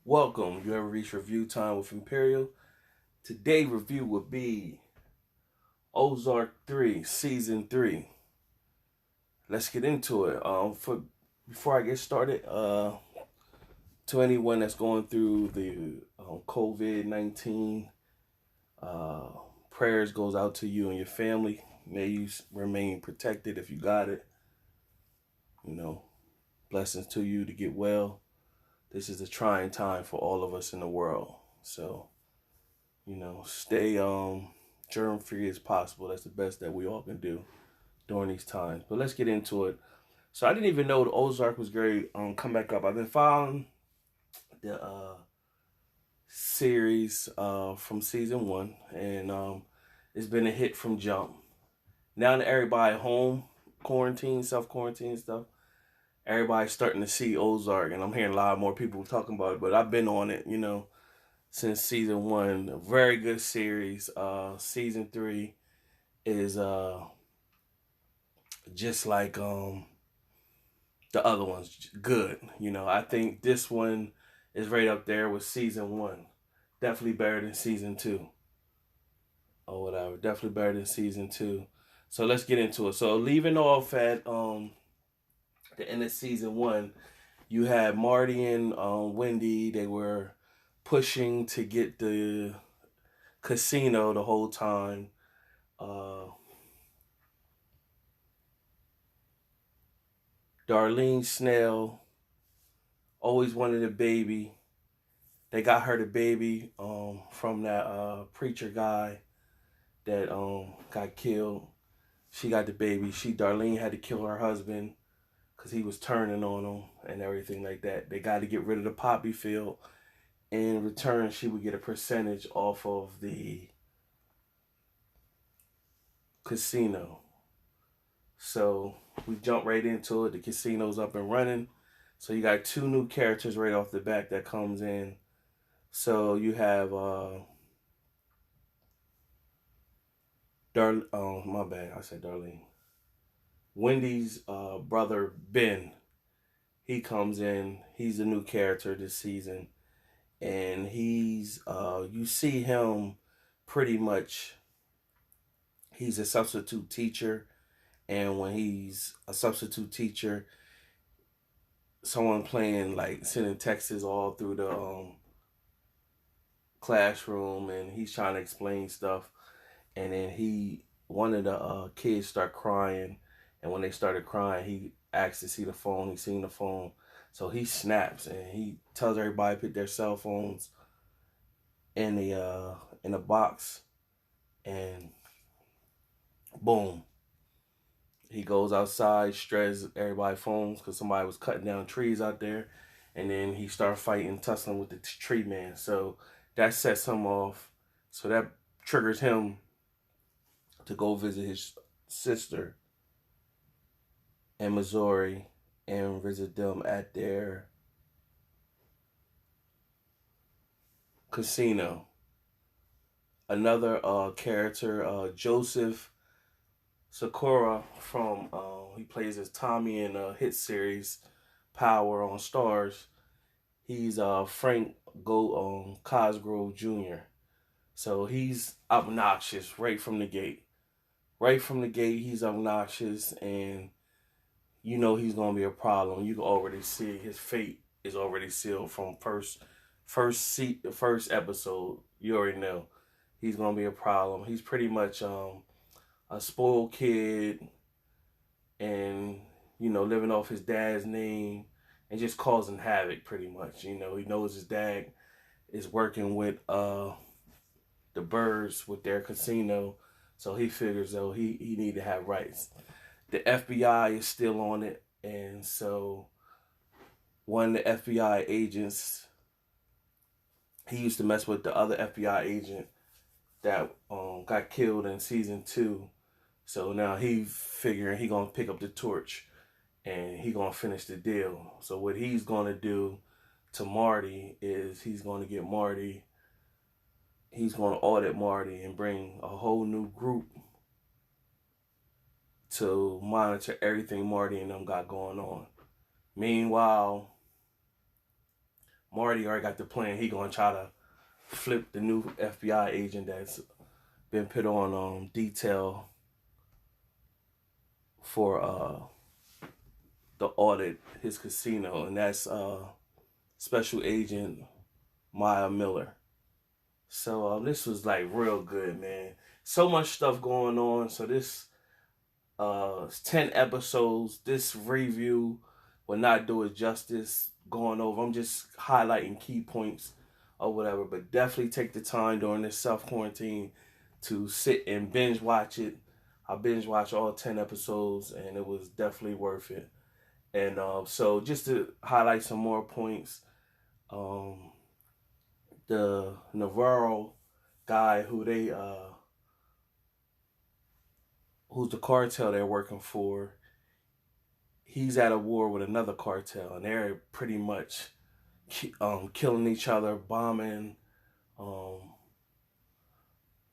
Welcome. You ever reach review time with Imperial? Today review would be Ozark 3, Season 3. Let's get into it. For Before I get started, to anyone that's going through the COVID-19, uh, prayers goes out to you and your family. May you remain protected if you got it. You know, blessings to you to get well. This is a trying time for all of us in the world. So stay germ free as possible. That's the best that we all can do during these times. But let's get into it. So I didn't even know the Ozark was great. Come back up. I've been following the series from season one, and it's been a hit from jump. Now that everybody home, quarantine, self quarantine stuff, everybody's starting to see Ozark, and I'm hearing a lot more people talking about it. But I've been on it, since season one. A very good series. Season three is just like the other ones, good. I think this one is right up there with season one. Definitely better than season two or whatever. Definitely better than season two. So let's get into it. So leaving off at the end of season one, you had Marty and Wendy. They were pushing to get the casino the whole time. Uh, Darlene Snell always wanted a baby. They got her the baby from that preacher guy that got killed. She got the baby. Darlene had to kill her husband because he was turning on them and everything like that. They got to get rid of the poppy field. In return, she would get a percentage off of the casino. So we jump right into it. The casino's up and running. So you got two new characters right off the bat that comes in. So you have oh my bad, I said Darlene. Wendy's brother Ben. He comes in. He's a new character this season, and he's you see him pretty much. He's a substitute teacher, and when he's a substitute teacher, someone playing like sending texts all through the classroom, and he's trying to explain stuff, and then one of the kids start crying, and when they started crying, he asked to see the phone. He seen the phone, so he snaps and he tells everybody to put their cell phones in the box, and boom, he goes outside, shreds everybody's phones because somebody was cutting down trees out there, and then he started fighting, tussling with the tree man. So that sets him off. So that triggers him to go visit his sister in Missouri and visit them at their casino. Another character, Joseph Sakura from he plays as Tommy in a hit series Power on Stars. He's Frank Cosgrove Jr. So he's obnoxious right from the gate. Right from the gate, he's obnoxious, and he's gonna be a problem. You can already see his fate is already sealed from first episode. You already know he's gonna be a problem. He's pretty much a spoiled kid, and living off his dad's name and just causing havoc. Pretty much, he knows his dad is working with the birds with their casino, so he figures though he need to have rights. The FBI is still on it, and so one of the FBI agents, he used to mess with the other FBI agent that got killed in season two. So now he figuring he gonna pick up the torch and he gonna finish the deal. So what he's gonna do to Marty is he's gonna get Marty. He's gonna audit Marty and bring a whole new group to monitor everything Marty and them got going on. Meanwhile, Marty already got the plan. He gonna try to flip the new FBI agent that's been put on detail for the audit his casino, and that's Special Agent Maya Miller. So this was like real good, man. So much stuff going on. So this 10 episodes. This review will not do it justice going over. I'm just highlighting key points or whatever, but definitely take the time during this self quarantine to sit and binge watch it. I binge watched all 10 episodes and it was definitely worth it. And so just to highlight some more points, the Navarro guy who's the cartel they're working for, he's at a war with another cartel, and they're pretty much killing each other, um,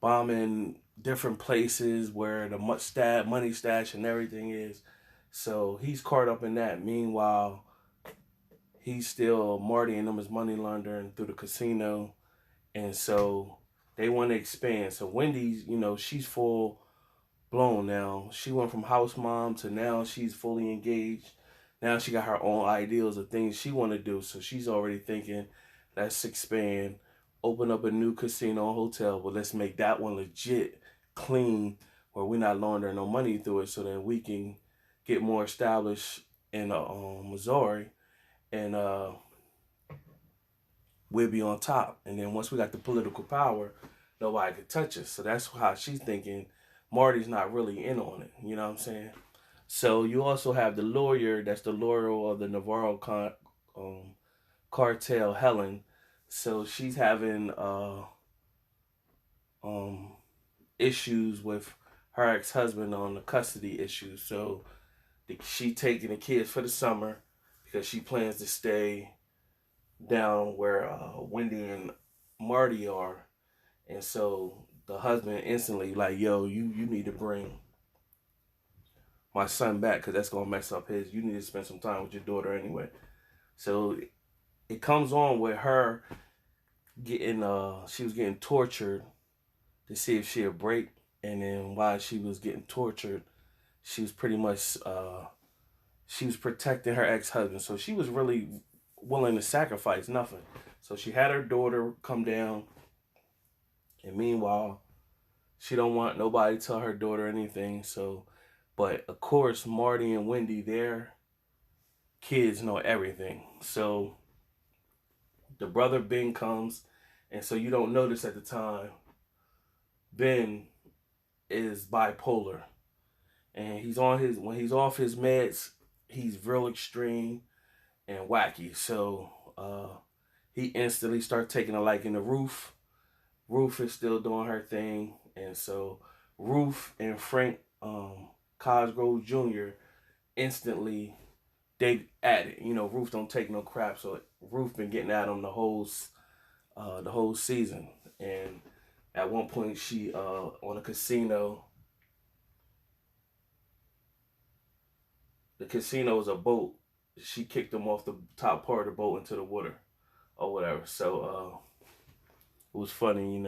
bombing different places where the money stash and everything is. So he's caught up in that. Meanwhile, he's still Marty and them is money laundering through the casino, and so they want to expand. So Wendy's, she's full blown now. She went from house mom to now she's fully engaged. Now she got her own ideals of things she want to do. So she's already thinking, let's expand, open up a new casino hotel, but let's make that one legit, clean, where we're not laundering no money through it, so then we can get more established in Missouri, and we'll be on top. And then once we got the political power, nobody could touch us. So that's how she's thinking. Marty's not really in on it. You know what I'm saying? So you also have the lawyer, that's the lawyer of the Navarro cartel, Helen. So she's having issues with her ex-husband on the custody issues. So she taking the kids for the summer because she plans to stay down where Wendy and Marty are. And so the husband instantly like, yo, you need to bring my son back because that's going to mess up you need to spend some time with your daughter anyway. So it comes on with her getting, she was getting tortured to see if she'd break. And then while she was getting tortured, she was pretty much, she was protecting her ex-husband. So she was really willing to sacrifice nothing. So she had her daughter come down. And meanwhile, she don't want nobody to tell her daughter anything. So, but of course, Marty and Wendy, their kids know everything. So the brother Ben comes, and so you don't notice at the time, Ben is bipolar. And when he's off his meds, he's real extreme and wacky. So he instantly starts taking a liking to Ruth. Ruth is still doing her thing. And so Ruth and Frank Cosgrove Jr. instantly, they at it. Ruth don't take no crap. So Ruth been getting at him the whole season. And at one point she on a casino. The casino is a boat. She kicked him off the top part of the boat into the water or whatever. So it was funny,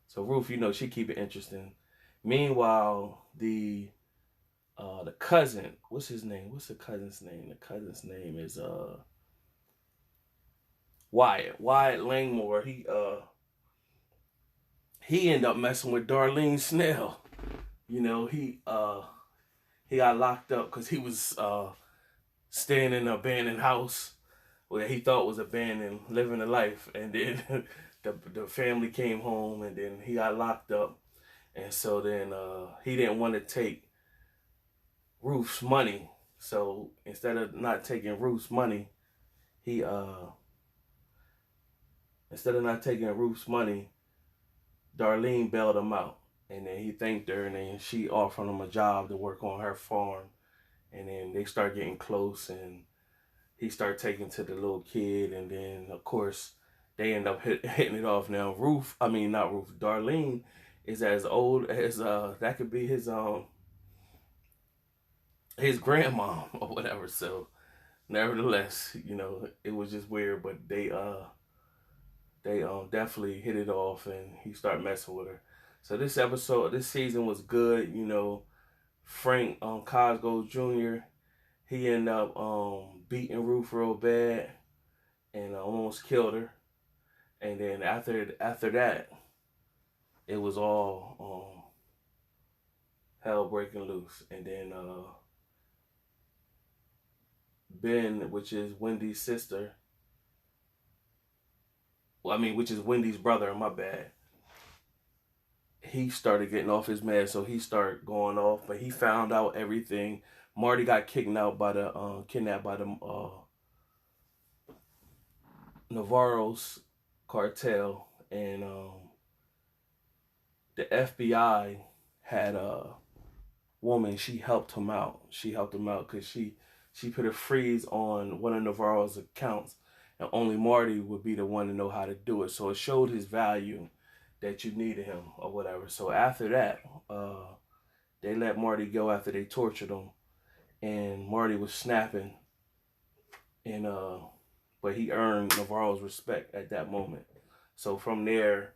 So Ruth, she keep it interesting. Meanwhile, the cousin, what's his name? What's the cousin's name? The cousin's name is Wyatt. Wyatt Langmore. He ended up messing with Darlene Snell. He got locked up because he was staying in an abandoned house where he thought was abandoned, living a life, and then the family came home, and then he got locked up, and so then he didn't want to take Ruth's money, so instead of not taking Ruth's money, Darlene bailed him out, and then he thanked her, and then she offered him a job to work on her farm, and then they start getting close, and he started taking to the little kid, and then of course they end up hitting it off. Now Darlene is as old as that could be his grandmom or whatever. So nevertheless, it was just weird, but they definitely hit it off, and he started messing with her. So this season was good. Frank Cosgrove Jr. He ended up beating Ruth real bad and almost killed her. And then after that, it was all hell breaking loose. And then Ben, which is Wendy's sister, which is Wendy's brother, my bad. He started getting off his meds, so he started going off. But he found out everything. Marty got kidnapped by the Navarro's cartel, and the FBI had a woman. She helped him out. Because she put a freeze on one of Navarro's accounts, and only Marty would be the one to know how to do it. So it showed his value that you needed him or whatever. So after that, they let Marty go after they tortured him, and Marty was snapping, and but he earned Navarro's respect at that moment. So from there,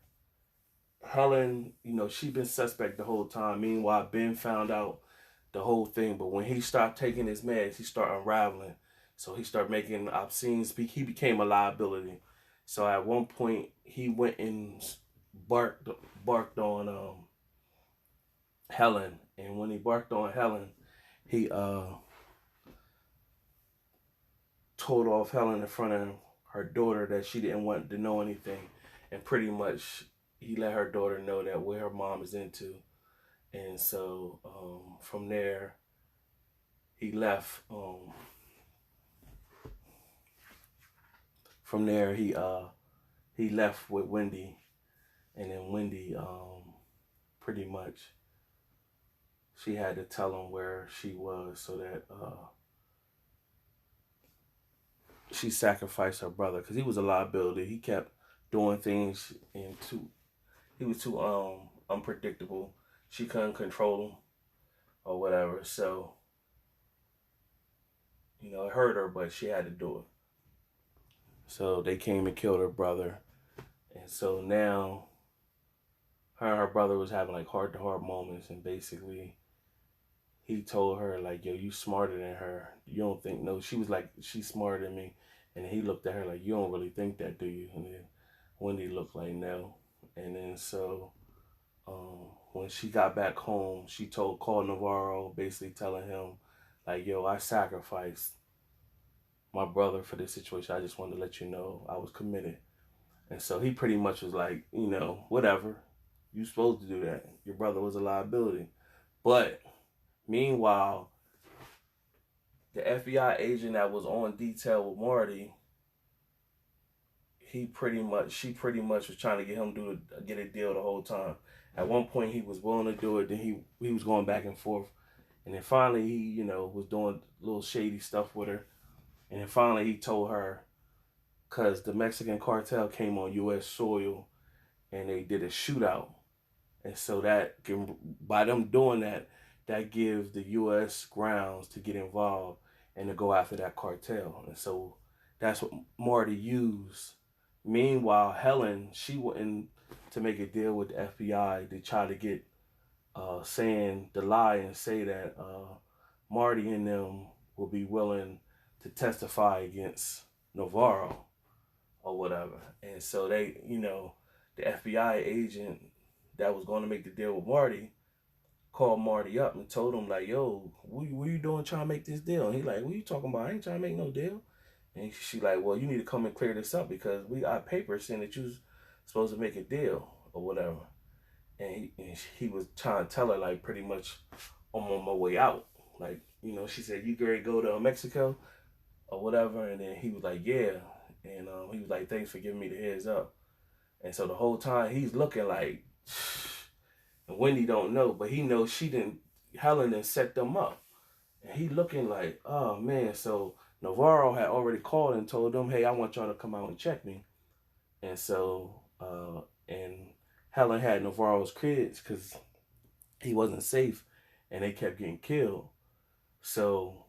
Helen, she been suspect the whole time. Meanwhile, Ben found out the whole thing, but when he stopped taking his meds, he started unraveling. So he started making obscene speak. He became a liability. So at one point, he went and barked on Helen, and when he barked on Helen, he told off Helen in front of her daughter that she didn't want to know anything, and pretty much he let her daughter know that what her mom is into. And so from there, he left. From there, he left with Wendy, and then Wendy pretty much she had to tell him where she was so that she sacrificed her brother because he was a liability. He kept doing things and he was too unpredictable. She couldn't control him or whatever. So it hurt her, but she had to do it. So they came and killed her brother, and so now her and her brother was having like heart to heart moments, and basically he told her like, "Yo, you smarter than her. You don't think no?" She was like, "She's smarter than me," and he looked at her like, "You don't really think that, do you?" And then Wendy looked like no, and then so when she got back home, she called Navarro, basically telling him like, "Yo, I sacrificed my brother for this situation. I just wanted to let you know I was committed." And so he pretty much was like, whatever. You supposed to do that. Your brother was a liability. But meanwhile, the FBI agent that was on detail with Marty, she pretty much was trying to get him to get a deal the whole time. At one point, he was willing to do it. Then he was going back and forth, and then finally he was doing little shady stuff with her, and then finally he told her because the Mexican cartel came on U.S. soil and they did a shootout, and so by them doing that, that gives the U.S. grounds to get involved and to go after that cartel, and so that's what Marty used. Meanwhile, Helen, she went to make a deal with the FBI to try to get saying the lie and say that Marty and them will be willing to testify against Navarro or whatever. And so they, the FBI agent that was going to make the deal with Marty called Marty up and told him like, "Yo, what you doing trying to make this deal?" And he like, "What you talking about? I ain't trying to make no deal." And she like, "Well, you need to come and clear this up because we got papers saying that you was supposed to make a deal or whatever." And he was trying to tell her like pretty much, "I'm on my way out." Like, she said, "You ready to go to Mexico or whatever?" And then he was like, "Yeah." And he was like, "Thanks for giving me the heads up." And so the whole time he's looking like, and Wendy don't know, but he knows Helen didn't set them up. And he looking like, oh man. So Navarro had already called and told them, "Hey, I want y'all to come out and check me." And so, and Helen had Navarro's kids because he wasn't safe and they kept getting killed. So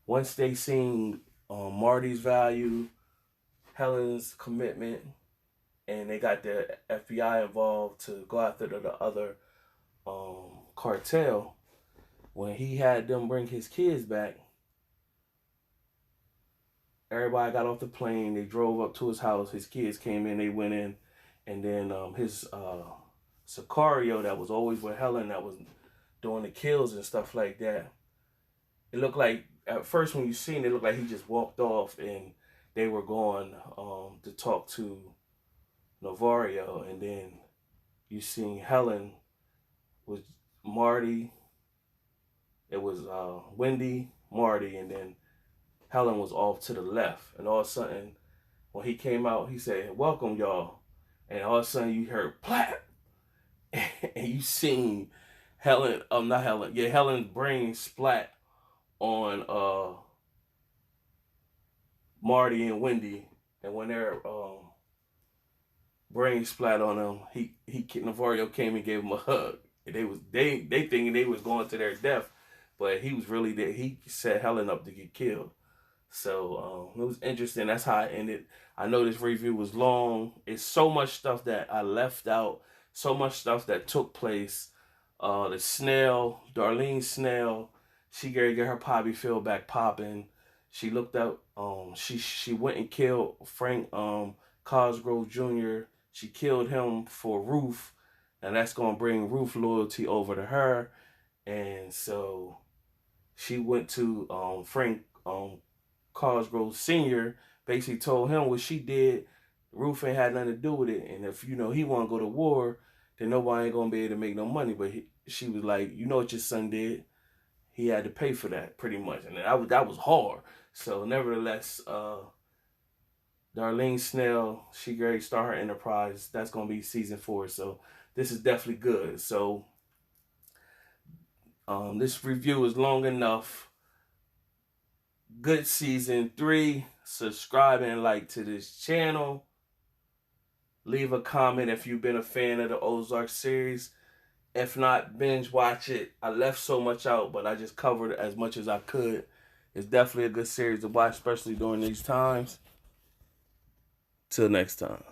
once they seen Marty's value, Helen's commitment, and they got the FBI involved to go after the other cartel, when he had them bring his kids back, everybody got off the plane. They drove up to his house. His kids came in. They went in, and then his Sicario that was always with Helen, that was doing the kills and stuff like that. It looked like at first when you seen it, looked like he just walked off, and they were going to talk to Navarro, and then you seen Helen with Marty. It was Wendy, Marty, and then Helen was off to the left. And all of a sudden, when he came out, he said, "Welcome, y'all." And all of a sudden, you heard plat, and you seen Helen, not Helen, yeah, Helen's brain splat on Marty and Wendy. And when their brain splat on them, Navarro came and gave him a hug. And they thinking they was going to their death, but he was really there. He set Helen up to get killed. So it was interesting. That's how it ended. I know this review was long. It's so much stuff that I left out. So much stuff that took place. The Snell, Darlene Snell, she got to get her poppy feel back popping. She looked up. She went and killed Frank Cosgrove Jr. She killed him for Ruth, and that's gonna bring Ruth loyalty over to her. And so she went to Frank Cosgrove Sr., basically told him what she did. Ruth ain't had nothing to do with it. And if, he want to go to war, then nobody ain't going to be able to make no money. But she was like, you know what your son did? He had to pay for that, pretty much. And that was hard. So nevertheless, Darlene Snell, she great start her enterprise. That's going to be season 4. So this is definitely good. So this review is long enough. Good season 3. Subscribe and like to this channel. Leave a comment if you've been a fan of the Ozark series. If not, binge watch it. I left so much out, but I just covered as much as I could. It's definitely a good series to watch, especially during these times. Till next time.